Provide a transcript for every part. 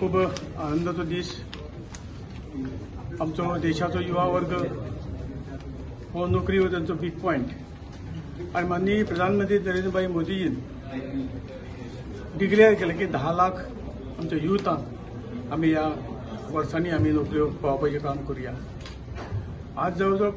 खूब आनंदाचो दीस। आमचो देशाचो युवा वर्ग हो नोकरी हो तांचो बीग पॉइंट आनी माननीय प्रधानमंत्री नरेंद्र मोदीजीन डिक्लेअर केलें की 10 लाख आमच्या युथांक आमी ह्या वर्सांनी आमी नोकऱ्यो पावोवपाचें काम करुया। आज जवळ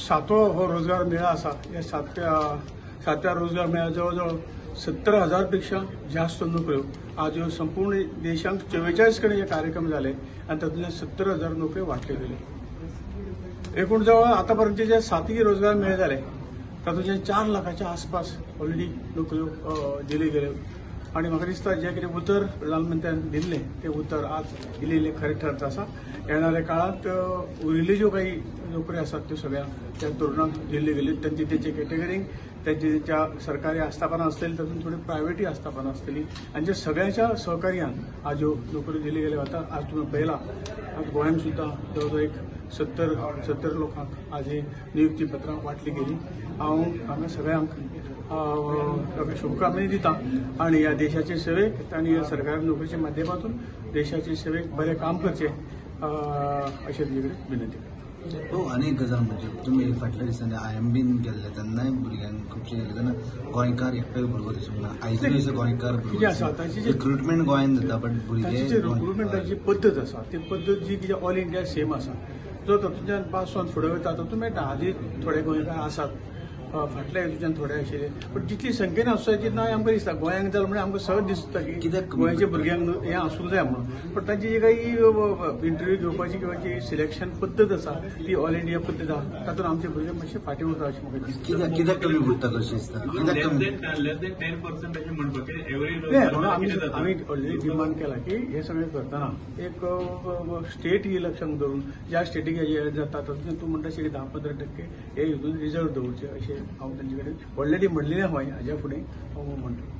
7वो हो रोजगार मेळा आसा। ह्या 7व्या रोजगार मेळ्यात जवळ 70,000 पेक्षा जास्त नोकऱ्यो आज ह्यो संपूर्ण देशांत 44 कडेन हे कार्यक्रम जाले आनी तातूंतल्या 70,000 नोकऱ्यो वांटल्यो गेल्यो। एकूण जवळ आतापर्यंत जे 7 रोजगार मेळे जाले तातूंतले 4 लाखाच्या आसपास ऑलरेडी नोकऱ्यो दिल्यो गेल्यो आनी म्हाका दिसता जे कितें उतर प्रधानमंत्र्यान दिल्लें तें उतर आज दिल्लें खरें ठरत आसा। येणाऱ्या काळात उरिल्ल्यो ज्यो काही नोकऱ्यो आसात त्यो सगळ्या त्या तरुणांक दिल्ल्यो गेल्यो। त्यांची कॅटेगरींक त्यांच्या सरकारी आस्थापनां आसतलीं तातूंत थोडी प्रायवेटी आस्थापनां आसतलीं आनी जे सगळ्यांच्या सहकार्यान आज ह्यो नोकऱ्यो दिल्ल्यो गेल्यो वता। आज तुमी पळयलां आज गोंयांत सुद्दां जवळ एक 70 लोकांक आज ही नियुक्ती पत्रां वांटली गेली। हांव हांगा सगळ्यांक शुभकामना दिता आनी ह्या देशाचे सेवेक आनी ह्या सरकारी नोकरीच्या माध्यमातून देशाचे सेवेक बरें काम करचें अशें तुजे कडेन विनंती करता। हो, अनेक गजाल म्हणजे तुम्ही फाटल्या दिसांनी आयएमबीन गेल्ले तेन्नाय भुरग्यांक खुबशे गेले तेन्ना गोंयकार एकटोय भुरगो दिसूंक ना। आयजूय गोंयकार रिक्रुटमेंट गोंयांत जाता बट भुरगे रिक्रुटमेंटाची पद्दत आसा ती पद्दत जी कितें ऑल इंडिया सेम आसा। जो तातूंतल्यान पास जावन फुडें वता तातूंत मेळटा। आदी थोडे गोंयकार आसात फाटल्या हेतूच्यान थोडे आशिल्ले पण जितली संख्येन आसता तितली आमकां दिसता गोंयांत जालें म्हणजे आमकां सहज दिसता की गोंयच्या भुरग्यांक हें आसूंक जाय म्हणून। पण तांची जी काही इंटरव्यू घेवपाची किंवा जी सिलेक्शन पद्दत आसा ती ऑल इंडिया पद्दत आसा तातूंत आमचे भुरगे मातशे फाटीं उरता अशें म्हाका दिसता। कित्याक कमी उरता कशें दिसता? आमी ऑलरेडी डिमांड केला की हे सगळें करतना एक स्टेट इलेक्शन धरून ज्या स्टेटीक हे जाता तातूंत तूं म्हणटा 10-15% हे हितून रिजर्व दवरचे अशें हांव तांचे कडेन ऑलरेडी म्हणलेलें हांवें हाज्या फुडें हांव म्हणटा।